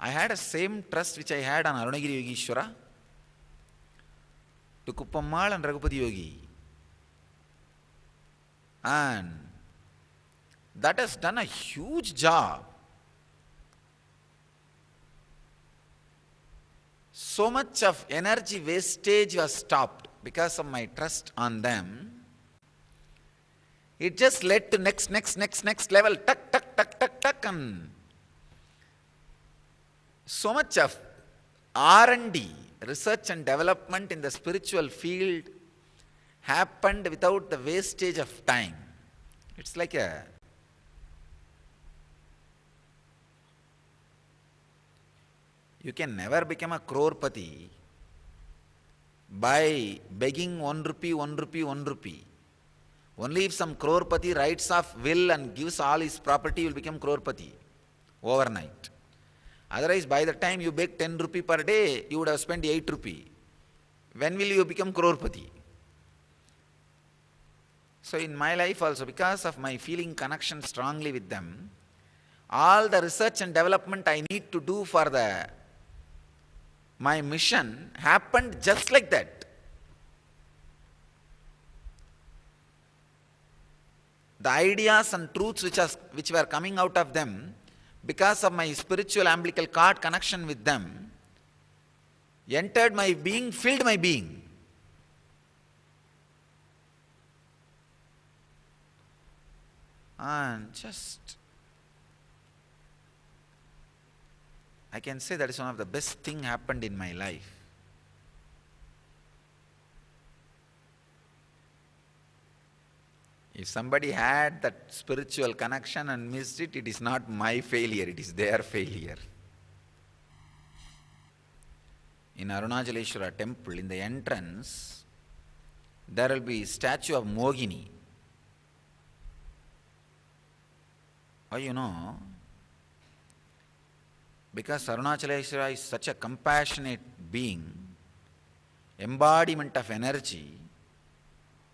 I had a same trust which I had on Arunagiri Yogeshwara to Kuppammal and Raghupati Yogi. And that has done a huge job. So much of energy wastage was stopped because of my trust on them. It just led to next level, tuck, and so much of R&D, research and development in the spiritual field happened without the wastage of time. It's like you can never become a crorepati by begging 1 rupee, 1 rupee, 1 rupee. Only if some crorepati writes off will and gives all his property, you will become crorepati overnight. Otherwise, by the time you beg 10 rupee per day, you would have spent 8 rupee. When will you become crorepati? So in my life also, because of my feeling connection strongly with them, all the research and development I need to do for my mission happened just like that. The ideas and truths which were coming out of them, because of my spiritual umbilical cord connection with them, entered my being, filled my being. And just, I can say that is one of the best thing happened in my life. If somebody had that spiritual connection and missed it, it is not my failure, it is their failure. In Arunachaleshwara temple, in the entrance, there will be a statue of Mogini. Oh, you know, because Arunachaleshwara is such a compassionate being, embodiment of energy,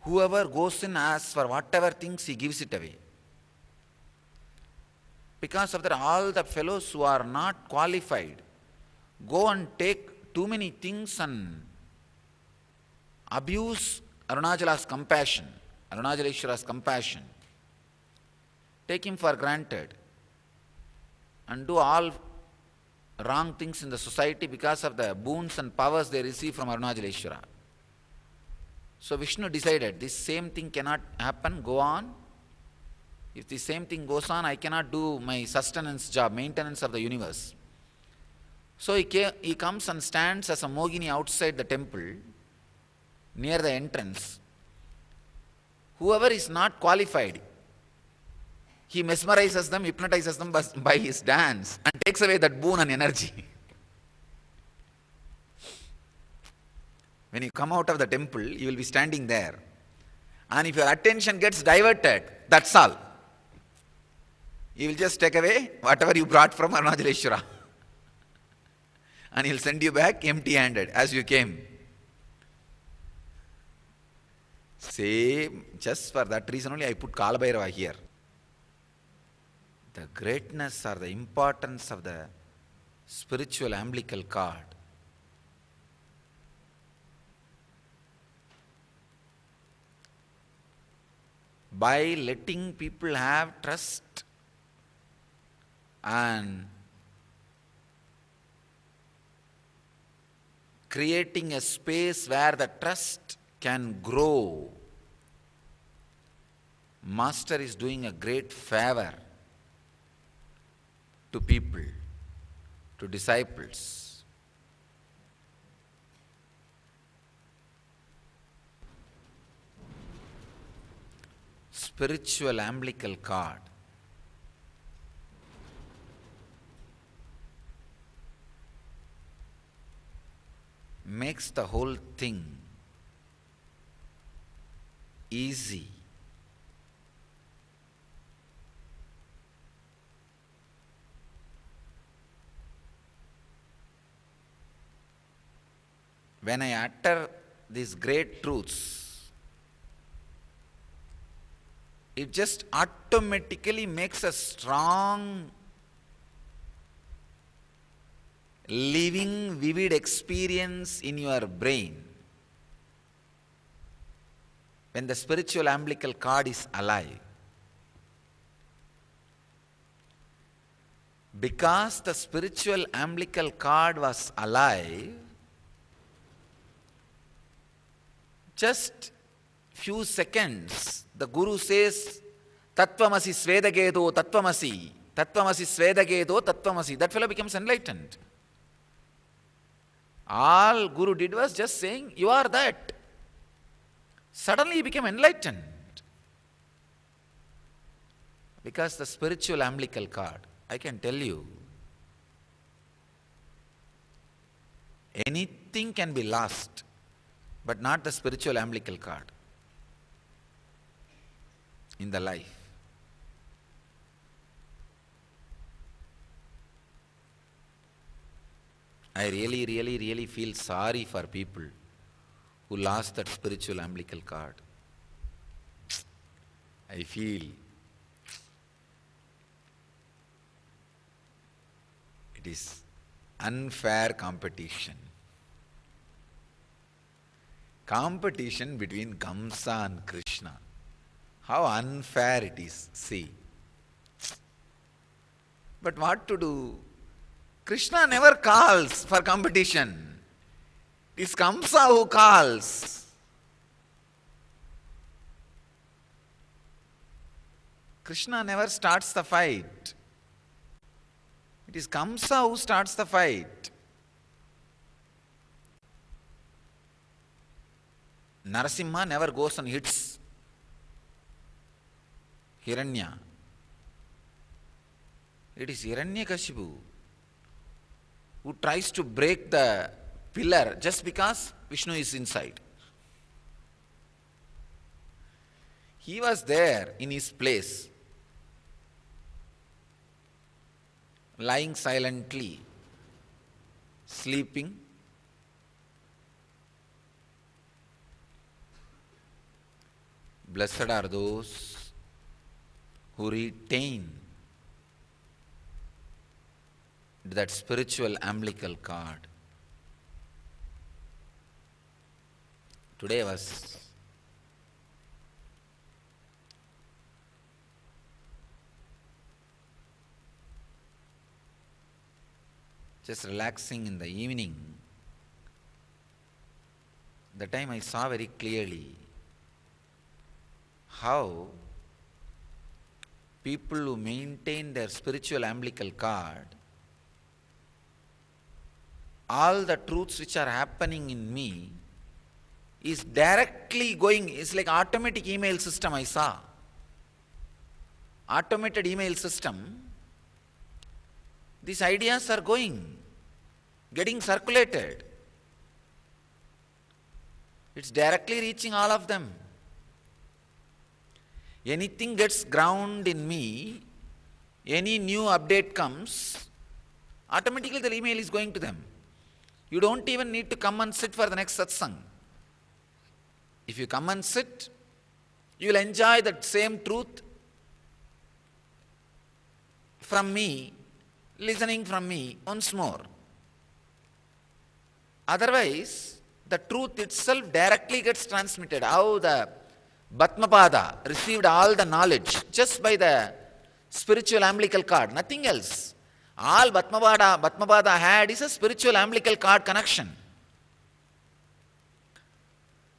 whoever goes in asks for whatever things, he gives it away. Because of that, all the fellows who are not qualified go and take too many things and abuse Arunachala's compassion, Arunachaleshwara's compassion. Take him for granted and do all wrong things in the society because of the boons and powers they receive from Arunachaleshwara. So Vishnu decided this same thing cannot happen, go on. If the same thing goes on, I cannot do my sustenance job, maintenance of the universe. So he comes and stands as a Mogini outside the temple, near the entrance. Whoever is not qualified, he mesmerizes them, hypnotizes them by his dance and takes away that boon and energy. When you come out of the temple, you will be standing there. And if your attention gets diverted, that's all. He will just take away whatever you brought from Arunachaleshwara. And he will send you back empty-handed as you came. Same, just for that reason only I put Kalabhairava here. The greatness or the importance of the spiritual umbilical cord. By letting people have trust and creating a space where the trust can grow, Master is doing a great favor to people, to disciples. Spiritual umbilical cord. Makes the whole thing easy. When I utter these great truths, it just automatically makes a strong living vivid experience in your brain when the spiritual umbilical cord is alive. Because the spiritual umbilical cord was alive, just few seconds, the Guru says, Tattvamasi Svedagedo Tattvamasi, Tattvamasi Svedagedo Tattvamasi. That fellow becomes enlightened. All Guru did was just saying, you are that. Suddenly he became enlightened. Because the spiritual umbilical cord, I can tell you, anything can be lost, but not the spiritual umbilical cord in the life. I really feel sorry for people who lost that spiritual umbilical cord. I feel it is unfair competition. Competition between Kamsa and Krishna. How unfair it is, see. But what to do? Krishna never calls for competition. It is Kamsa who calls. Krishna never starts the fight. It is Kamsa who starts the fight. Narasimha never goes and hits Hiranya. It is Hiranyakashipu who tries to break the pillar just because Vishnu is inside. He was there in his place, lying silently, sleeping. Blessed are those who retain that spiritual umbilical cord. Today I was just relaxing in the evening. The time I saw very clearly how people who maintain their spiritual umbilical cord, all the truths which are happening in me is directly going, it's like automatic email system I saw. Automated email system. These ideas are getting circulated. It's directly reaching all of them. Anything gets ground in me, any new update comes, automatically the email is going to them. You don't even need to come and sit for the next satsang. If you come and sit, you will enjoy that same truth from me, listening from me once more. Otherwise, the truth itself directly gets transmitted. How the Bhatmapada received all the knowledge just by the spiritual umbilical cord, nothing else. All Bhatmapada had is a spiritual umbilical cord connection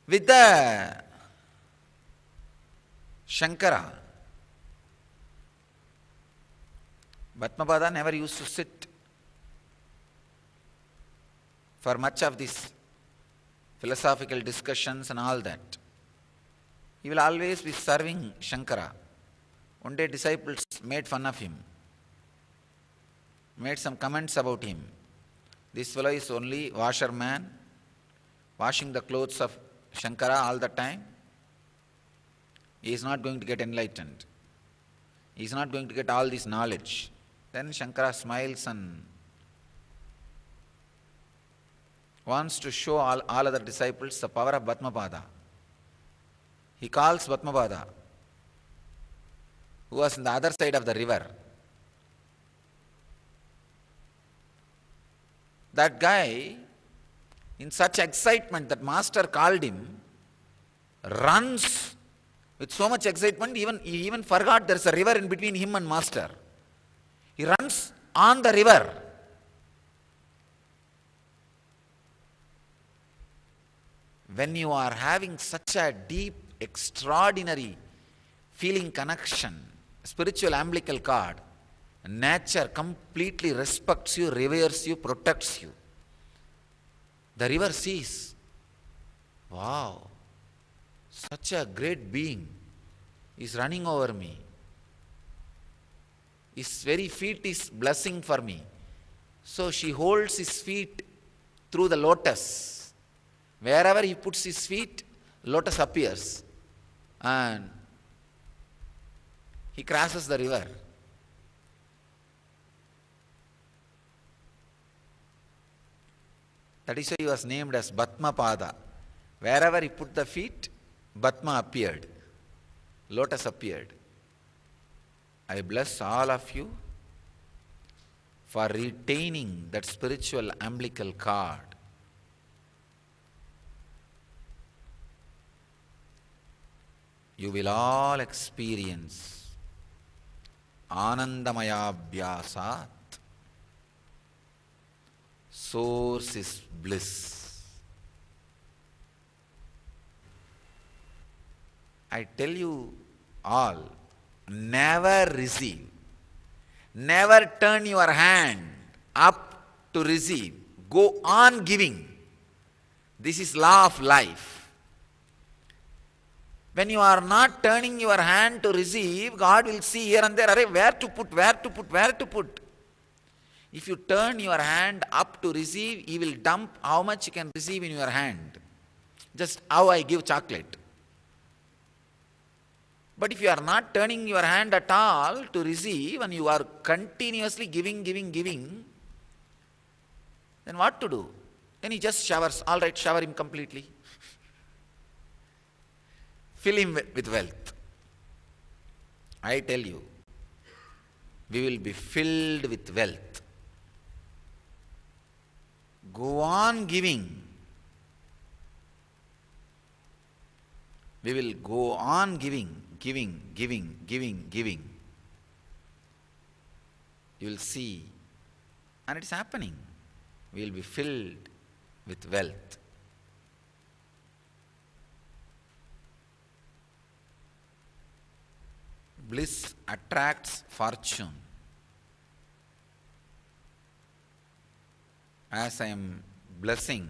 with the Shankara. Bhatmapada never used to sit for much of these philosophical discussions and all that. He will always be serving Shankara. One day disciples made fun of him, made some comments about him. This fellow is only washerman, washing the clothes of Shankara all the time. He is not going to get enlightened. He is not going to get all this knowledge. Then Shankara smiles and wants to show all other disciples the power of Bhatmapada. He calls Bhatmapada, who was on the other side of the river. That guy, in such excitement that master called him, runs with so much excitement, he even forgot there's a river in between him and master. He runs on the river. When you are having such a deep, extraordinary feeling connection, spiritual umbilical cord, nature completely respects you, reveres you, protects you. The river sees, wow, such a great being is running over me. His very feet is blessing for me. So she holds his feet through the lotus. Wherever he puts his feet, lotus appears. And he crosses the river. That is why he was named as Batmapada. Wherever he put the feet, Batma appeared. Lotus appeared. I bless all of you for retaining that spiritual umbilical cord. You will all experience Anandamaya Abhyasat. Source is bliss. I tell you all, never receive. Never turn your hand up to receive. Go on giving. This is law of life. When you are not turning your hand to receive, God will see here and there, where to put, where to put, where to put. If you turn your hand up to receive, He will dump how much you can receive in your hand. Just how I give chocolate. But if you are not turning your hand at all to receive and you are continuously giving, then what to do? Then He just showers. All right, shower him completely. Fill him with wealth. I tell you, we will be filled with wealth. Go on giving. We will go on giving. You will see. And it's happening. We will be filled with wealth. Bliss attracts fortune. As I am blessing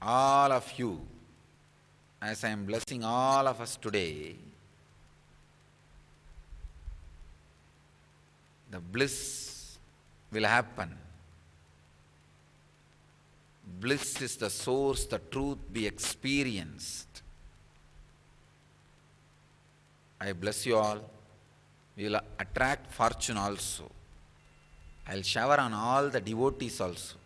all of you, as I am blessing all of us today, the bliss will happen. Bliss is the source, the truth be experienced. I bless you all. We will attract fortune also. I will shower on all the devotees also.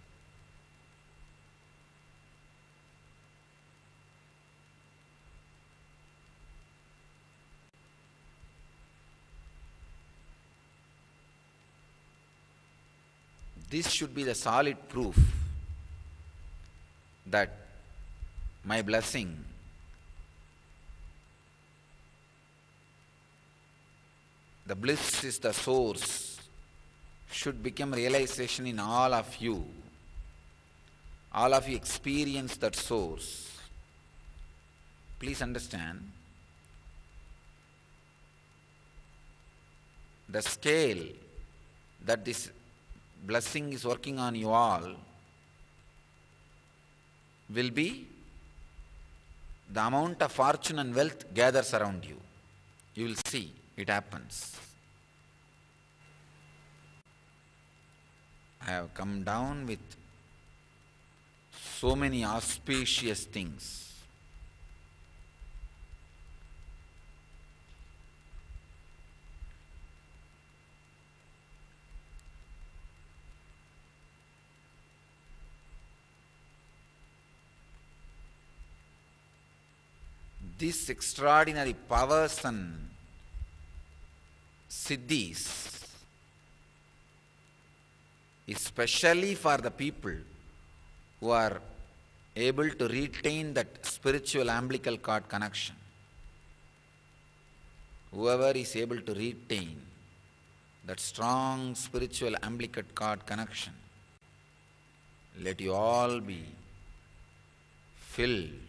This should be the solid proof that my blessing the bliss is the source, should become realization in all of you. All of you experience that source. Please understand, the scale that this blessing is working on you all will be the amount of fortune and wealth gathers around you. You will see. It happens. I have come down with so many auspicious things. These extraordinary powers and siddhis, especially for the people who are able to retain that spiritual umbilical cord connection, whoever is able to retain that strong spiritual umbilical cord connection, let you all be filled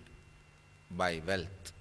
by wealth.